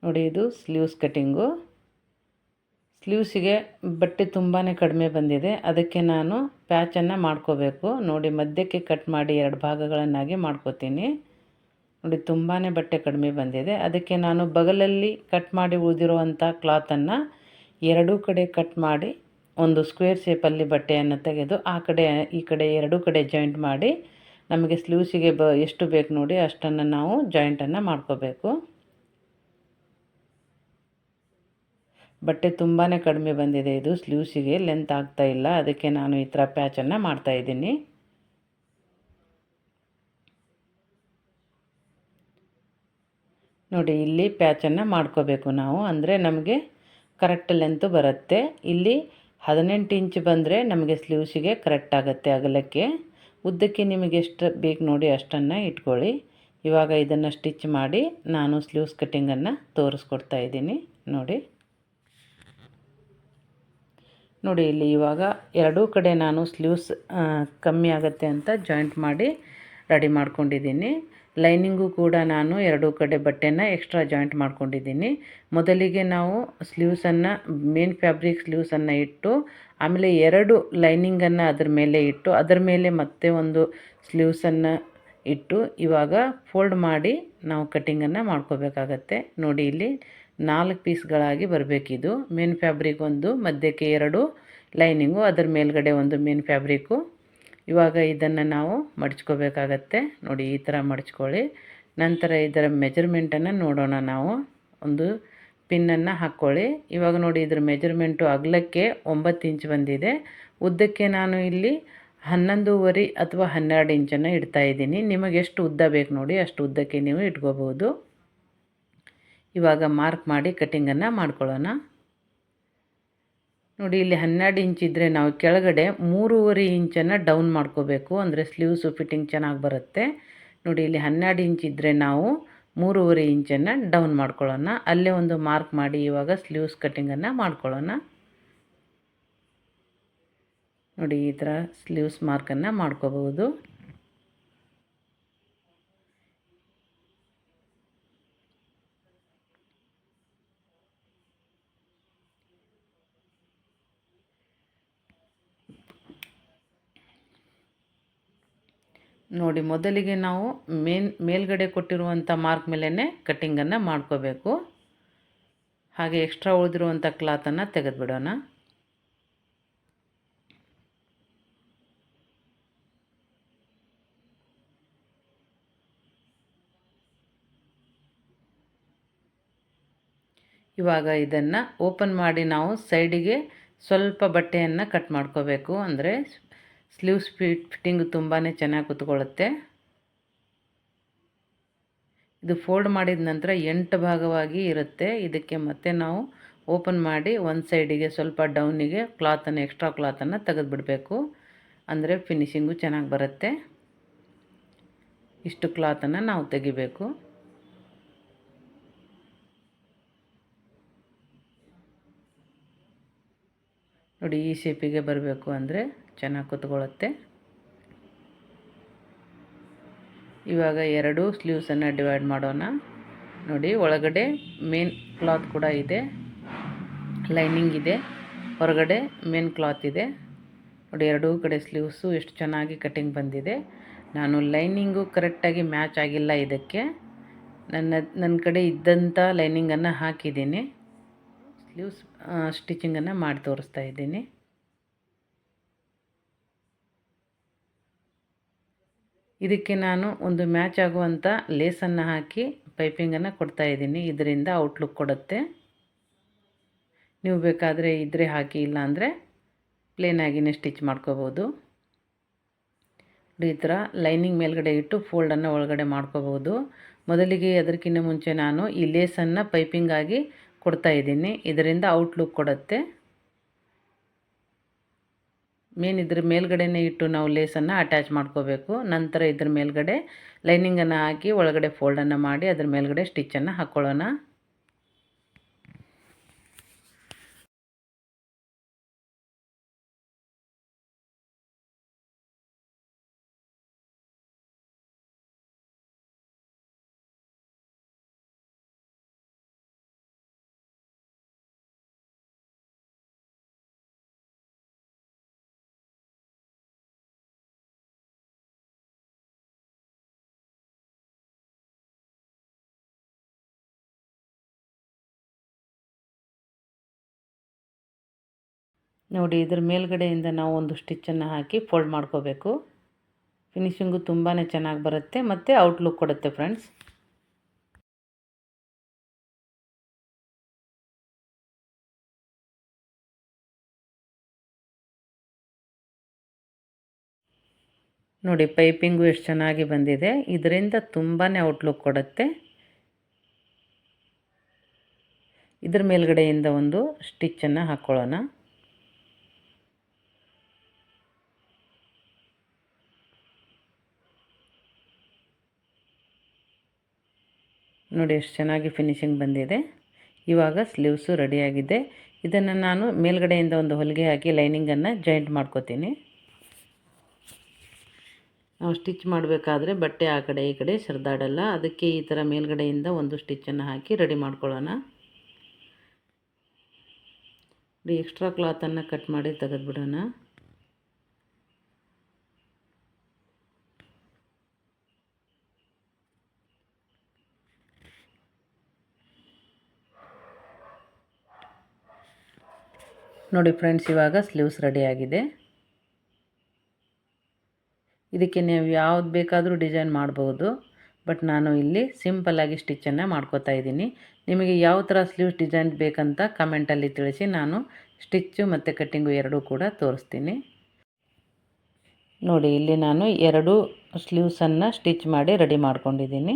ನೋಡಿ ಇದು sleeves cutting. ಸ್ಲೀವ್ಸಿಗೆ ಬಟ್ಟೆ ತುಂಬಾ ಕಡಿಮೆ ಬಂದಿದೆ, ಅದಕ್ಕೆ ನಾನು ಪ್ಯಾಚನ್ನು ಮಾಡ್ಕೋಬೇಕು. ನೋಡಿ ಮಧ್ಯಕ್ಕೆ ಕಟ್ ಮಾಡಿ 2 ಭಾಗಗಳನ್ನಾಗಿ ಮಾಡ್ಕೋತೀನಿ. ನೋಡಿ ತುಂಬಾ ಬಟ್ಟೆ ಕಡಿಮೆ ಬಂದಿದೆ, ಅದಕ್ಕೆ ನಾನು ಬಗಲಲ್ಲಿ ಕಟ್ ಮಾಡಿ ಉಳಿದಿರುವಂಥ ಕ್ಲಾತನ್ನು 2 ಕಡೆ ಕಟ್ ಮಾಡಿ ಒಂದು ಸ್ಕ್ವೇರ್ ಶೇಪಲ್ಲಿ ಬಟ್ಟೆಯನ್ನು ತೆಗೆದು ಆ ಕಡೆ ಈ ಕಡೆ 2 ಕಡೆ ಜಾಯಿಂಟ್ ಮಾಡಿ ನಮಗೆ ಸ್ಲೀವ್ಸಿಗೆ ಎಷ್ಟು ಬೇಕು ನೋಡಿ ಅಷ್ಟನ್ನು ನಾವು ಜಾಯಿಂಟನ್ನು ಮಾಡ್ಕೋಬೇಕು. ಬಟ್ಟೆ ತುಂಬಾ ಕಡಿಮೆ ಬಂದಿದೆ, ಇದು ಸ್ಲೀವ್ಸಿಗೆ ಲೆಂತ್ ಆಗ್ತಾ ಇಲ್ಲ, ಅದಕ್ಕೆ ನಾನು ಈ ಥರ ಪ್ಯಾಚನ್ನು ಮಾಡ್ತಾಯಿದ್ದೀನಿ. ನೋಡಿ ಇಲ್ಲಿ ಪ್ಯಾಚನ್ನು ಮಾಡ್ಕೋಬೇಕು ನಾವು, ಅಂದರೆ ನಮಗೆ ಕರೆಕ್ಟ್ ಲೆಂತು ಬರುತ್ತೆ. ಇಲ್ಲಿ 18 ಇಂಚ್ ಬಂದರೆ ನಮಗೆ ಸ್ಲೀವ್ಸಿಗೆ ಕರೆಕ್ಟ್ ಆಗುತ್ತೆ ಅಗಲಕ್ಕೆ. ಉದ್ದಕ್ಕೆ ನಿಮಗೆ ಎಷ್ಟು ಬೇಕು ನೋಡಿ ಅಷ್ಟನ್ನು ಇಟ್ಕೊಳ್ಳಿ. ಇವಾಗ ಇದನ್ನು ಸ್ಟಿಚ್ ಮಾಡಿ ನಾನು ಸ್ಲೀವ್ಸ್ ಕಟ್ಟಿಂಗನ್ನು ತೋರಿಸ್ಕೊಡ್ತಾ ಇದ್ದೀನಿ. ನೋಡಿ ಇಲ್ಲಿ ಇವಾಗ 2 ಕಡೆ ನಾನು ಸ್ಲೀವ್ಸ್ ಕಮ್ಮಿ ಆಗುತ್ತೆ ಅಂತ ಜಾಯಿಂಟ್ ಮಾಡಿ ರೆಡಿ ಮಾಡ್ಕೊಂಡಿದ್ದೀನಿ. ಲೈನಿಂಗು ಕೂಡ ನಾನು 2 ಕಡೆ ಬಟ್ಟೆನ ಎಕ್ಸ್ಟ್ರಾ ಜಾಯಿಂಟ್ ಮಾಡ್ಕೊಂಡಿದ್ದೀನಿ. ಮೊದಲಿಗೆ ನಾವು ಸ್ಲೀವ್ಸನ್ನು ಮೇನ್ ಫ್ಯಾಬ್ರಿಕ್ ಸ್ಲೀವ್ಸನ್ನು ಇಟ್ಟು ಆಮೇಲೆ 2 ಲೈನಿಂಗನ್ನು ಅದರ ಮೇಲೆ ಇಟ್ಟು ಅದರ ಮೇಲೆ ಮತ್ತೆ ಒಂದು ಸ್ಲೀವ್ಸನ್ನು ಇಟ್ಟು ಇವಾಗ ಫೋಲ್ಡ್ ಮಾಡಿ ನಾವು ಕಟ್ಟಿಂಗನ್ನು ಮಾಡ್ಕೋಬೇಕಾಗತ್ತೆ. ನೋಡಿ ಇಲ್ಲಿ 4 ಪೀಸ್ಗಳಾಗಿ ಬರಬೇಕಿದು. ಮೇನ್ ಫ್ಯಾಬ್ರಿಕ್ ಒಂದು, ಮಧ್ಯಕ್ಕೆ 2 ಲೈನಿಂಗು, ಅದರ ಮೇಲ್ಗಡೆ ಒಂದು ಮೇನ್ ಫ್ಯಾಬ್ರಿಕ್ಕು. ಇವಾಗ ಇದನ್ನು ನಾವು ಮಡಚ್ಕೋಬೇಕಾಗತ್ತೆ. ನೋಡಿ ಈ ಥರ ಮಡಚ್ಕೊಳ್ಳಿ. ನಂತರ ಇದರ ಮೆಜರ್ಮೆಂಟನ್ನು ನೋಡೋಣ ನಾವು. ಒಂದು ಪಿನ್ನನ್ನು ಹಾಕ್ಕೊಳ್ಳಿ. ಇವಾಗ ನೋಡಿ ಇದರ ಮೆಜರ್ಮೆಂಟು ಅಗಲಕ್ಕೆ 9 ಇಂಚ್ ಬಂದಿದೆ, ಉದ್ದಕ್ಕೆ ನಾನು ಇಲ್ಲಿ 11.5 ಅಥವಾ 12 ಇಂಚನ್ನು ಇಡ್ತಾಯಿದ್ದೀನಿ. ನಿಮಗೆ ಎಷ್ಟು ಉದ್ದ ಬೇಕು ನೋಡಿ ಅಷ್ಟು ಉದ್ದಕ್ಕೆ ನೀವು ಇಟ್ಕೋಬೋದು. ಇವಾಗ ಮಾರ್ಕ್ ಮಾಡಿ ಕಟ್ಟಿಂಗನ್ನು ಮಾಡ್ಕೊಳ್ಳೋಣ. ನೋಡಿ ಇಲ್ಲಿ 12 ಇಂಚ್ ಇದ್ದರೆ ನಾವು ಕೆಳಗಡೆ 3.5 ಇಂಚನ್ನು ಡೌನ್ ಮಾಡ್ಕೋಬೇಕು, ಅಂದರೆ ಸ್ಲೀವ್ಸು ಫಿಟ್ಟಿಂಗ್ ಚೆನ್ನಾಗಿ ಬರುತ್ತೆ. ನೋಡಿ ಇಲ್ಲಿ 12 ಇಂಚ್ ಇದ್ದರೆ ನಾವು 3.5 ಇಂಚನ್ನು ಡೌನ್ ಮಾಡ್ಕೊಳ್ಳೋಣ. ಅಲ್ಲೇ ಒಂದು ಮಾರ್ಕ್ ಮಾಡಿ ಇವಾಗ ಸ್ಲೀವ್ಸ್ ಕಟ್ಟಿಂಗನ್ನು ಮಾಡ್ಕೊಳ್ಳೋಣ. ನೋಡಿ ಈ ಥರ ಸ್ಲೀವ್ಸ್ ಮಾರ್ಕನ್ನು ಮಾಡ್ಕೋಬಹುದು. ನೋಡಿ ಮೊದಲಿಗೆ ನಾವು ಮೇಲ್ಗಡೆ ಕೊಟ್ಟಿರುವಂಥ ಮಾರ್ಕ್ ಮೇಲೇ ಕಟ್ಟಿಂಗನ್ನು ಮಾಡ್ಕೋಬೇಕು. ಹಾಗೆ ಎಕ್ಸ್ಟ್ರಾ ಉಳಿದಿರುವಂಥ ಕ್ಲಾತನ್ನು ತೆಗೆದುಬಿಡೋಣ. ಇವಾಗ ಇದನ್ನು ಓಪನ್ ಮಾಡಿ ನಾವು ಸೈಡಿಗೆ ಸ್ವಲ್ಪ ಬಟ್ಟೆಯನ್ನು ಕಟ್ ಮಾಡ್ಕೋಬೇಕು, ಅಂದರೆ ಸ್ಲೀವ್ಸ್ ಫಿಟ್ಟಿಂಗ್ ತುಂಬಾ ಚೆನ್ನಾಗಿ ಕೂತ್ಕೊಳ್ಳುತ್ತೆ. ಇದು ಫೋಲ್ಡ್ ಮಾಡಿದ ನಂತರ 8 ಭಾಗವಾಗಿ ಇರುತ್ತೆ. ಇದಕ್ಕೆ ಮತ್ತೆ ನಾವು ಓಪನ್ ಮಾಡಿ ಒಂದು ಸೈಡಿಗೆ ಸ್ವಲ್ಪ ಡೌನಿಗೆ ಕ್ಲಾತನ್ನು ಎಕ್ಸ್ಟ್ರಾ ಕ್ಲಾತನ್ನು ತೆಗೆದುಬಿಡಬೇಕು, ಅಂದರೆ ಫಿನಿಶಿಂಗು ಚೆನ್ನಾಗಿ ಬರುತ್ತೆ. ಇಷ್ಟು ಕ್ಲಾತನ್ನು ನಾವು ತೆಗಿಬೇಕು. ನೋಡಿ ಈ ಶೇಪಿಗೆ ಬರಬೇಕು, ಅಂದರೆ ಚೆನ್ನಾಗಿ ಕೂತ್ಕೊಳ್ಳುತ್ತೆ. ಇವಾಗ 2 ಸ್ಲೀವ್ಸನ್ನು ಡಿವೈಡ್ ಮಾಡೋಣ. ನೋಡಿ ಒಳಗಡೆ ಮೇನ್ ಕ್ಲಾತ್ ಕೂಡ ಇದೆ, ಲೈನಿಂಗ್ ಇದೆ, ಹೊರಗಡೆ ಮೇನ್ ಕ್ಲಾತ್ ಇದೆ. ನೋಡಿ 2 ಕಡೆ ಸ್ಲೀವ್ಸು ಎಷ್ಟು ಚೆನ್ನಾಗಿ ಕಟ್ಟಿಂಗ್ ಬಂದಿದೆ. ನಾನು ಲೈನಿಂಗು ಕರೆಕ್ಟಾಗಿ ಮ್ಯಾಚ್ ಆಗಿಲ್ಲ, ಇದಕ್ಕೆ ನನ್ನ ಕಡೆ ಇದ್ದಂಥ ಲೈನಿಂಗನ್ನು ಹಾಕಿದ್ದೀನಿ. ಸ್ಲೀವ್ಸ್ ಸ್ಟಿಚಿಂಗನ್ನು ಮಾಡಿ ತೋರಿಸ್ತಾ ಇದ್ದೀನಿ. ಇದಕ್ಕೆ ನಾನು ಒಂದು ಮ್ಯಾಚ್ ಆಗುವಂಥ ಲೇಸನ್ನು ಹಾಕಿ ಪೈಪಿಂಗನ್ನು ಕೊಡ್ತಾ ಇದ್ದೀನಿ. ಇದರಿಂದ ಔಟ್ಲುಕ್ ಕೊಡುತ್ತೆ. ನೀವು ಬೇಕಾದರೆ ಇದ್ರೆ ಹಾಕಿ, ಇಲ್ಲ ಅಂದರೆ ಪ್ಲೇನಾಗಿಯೇ ಸ್ಟಿಚ್ ಮಾಡ್ಕೋಬೋದು. ಈ ಥರ ಲೈನಿಂಗ್ ಮೇಲ್ಗಡೆ ಇಟ್ಟು ಫೋಲ್ಡನ್ನು ಒಳಗಡೆ ಮಾಡ್ಕೋಬೋದು. ಮೊದಲಿಗೆ ಅದಕ್ಕಿಂತ ಮುಂಚೆ ನಾನು ಈ ಲೇಸನ್ನು ಪೈಪಿಂಗಾಗಿ ಕೊಡ್ತಾ ಇದ್ದೀನಿ, ಇದರಿಂದ ಔಟ್ಲುಕ್ ಕೊಡುತ್ತೆ. ಮೇನ್ ಇದ್ರ ಮೇಲ್ಗಡೆನೇ ಇಟ್ಟು ನಾವು ಲೇಸನ್ನು ಅಟ್ಯಾಚ್ ಮಾಡ್ಕೋಬೇಕು. ನಂತರ ಇದ್ರ ಮೇಲ್ಗಡೆ ಲೈನಿಂಗನ್ನು ಹಾಕಿ ಒಳಗಡೆ ಫೋಲ್ಡನ್ನು ಮಾಡಿ ಅದ್ರ ಮೇಲ್ಗಡೆ ಸ್ಟಿಚ್ಚನ್ನು ಹಾಕ್ಕೊಳ್ಳೋಣ. ನೋಡಿ ಇದ್ರ ಮೇಲ್ಗಡೆಯಿಂದ ನಾವು ಒಂದು ಸ್ಟಿಚ್ಚನ್ನು ಹಾಕಿ ಫೋಲ್ಡ್ ಮಾಡ್ಕೋಬೇಕು. ಫಿನಿಶಿಂಗು ತುಂಬಾ ಚೆನ್ನಾಗಿ ಬರುತ್ತೆ ಮತ್ತು ಔಟ್ಲುಕ್ ಕೊಡುತ್ತೆ ಫ್ರೆಂಡ್ಸ್. ನೋಡಿ ಪೈಪಿಂಗು ಎಷ್ಟು ಚೆನ್ನಾಗಿ ಬಂದಿದೆ. ಇದರಿಂದ ತುಂಬಾ ಔಟ್ಲುಕ್ ಕೊಡುತ್ತೆ. ಇದ್ರ ಮೇಲ್ಗಡೆಯಿಂದ ಒಂದು ಸ್ಟಿಚ್ಚನ್ನು ಹಾಕ್ಕೊಳ್ಳೋಣ. ನೋಡಿ ಎಷ್ಟು ಚೆನ್ನಾಗಿ ಫಿನಿಶಿಂಗ್ ಬಂದಿದೆ. ಇವಾಗ ಸ್ಲೀವ್ಸು ರೆಡಿಯಾಗಿದೆ. ಇದನ್ನು ನಾನು ಮೇಲ್ಗಡೆಯಿಂದ ಒಂದು ಹೊಲಿಗೆ ಹಾಕಿ ಲೈನಿಂಗನ್ನು ಜಾಯಿಂಟ್ ಮಾಡ್ಕೋತೀನಿ. ನಾವು ಸ್ಟಿಚ್ ಮಾಡಬೇಕಾದ್ರೆ ಬಟ್ಟೆ ಆ ಕಡೆ ಈ ಕಡೆ ಸರಿದಾಡಲ್ಲ. ಅದಕ್ಕೆ ಈ ಥರ ಮೇಲ್ಗಡೆಯಿಂದ ಒಂದು ಸ್ಟಿಚ್ಚನ್ನು ಹಾಕಿ ರೆಡಿ ಮಾಡ್ಕೊಳ್ಳೋಣ. ಎಕ್ಸ್ಟ್ರಾ ಕ್ಲಾತನ್ನು ಕಟ್ ಮಾಡಿ ತೆಗೆದುಬಿಡೋಣ. ನೋಡಿ ಫ್ರೆಂಡ್ಸ್, ಇವಾಗ ಸ್ಲೀವ್ಸ್ ರೆಡಿಯಾಗಿದೆ. ಇದಕ್ಕೆ ನೀವು ಯಾವ್ದು ಬೇಕಾದರೂ ಡಿಸೈನ್ ಮಾಡ್ಬೋದು. ಬಟ್ ನಾನು ಇಲ್ಲಿ ಸಿಂಪಲ್ಲಾಗಿ ಸ್ಟಿಚ್ಚನ್ನು ಮಾಡ್ಕೋತಾ ಇದ್ದೀನಿ. ನಿಮಗೆ ಯಾವ ಥರ ಸ್ಲೀವ್ಸ್ ಡಿಸೈನ್ ಬೇಕಂತ ಕಮೆಂಟಲ್ಲಿ ತಿಳಿಸಿ. ನಾನು ಸ್ಟಿಚ್ಚು ಮತ್ತು ಕಟ್ಟಿಂಗು ಎರಡೂ ಕೂಡ ತೋರಿಸ್ತೀನಿ. ನೋಡಿ ಇಲ್ಲಿ ನಾನು 2 ಸ್ಲೀವ್ಸನ್ನು ಸ್ಟಿಚ್ ಮಾಡಿ ರೆಡಿ ಮಾಡ್ಕೊಂಡಿದ್ದೀನಿ.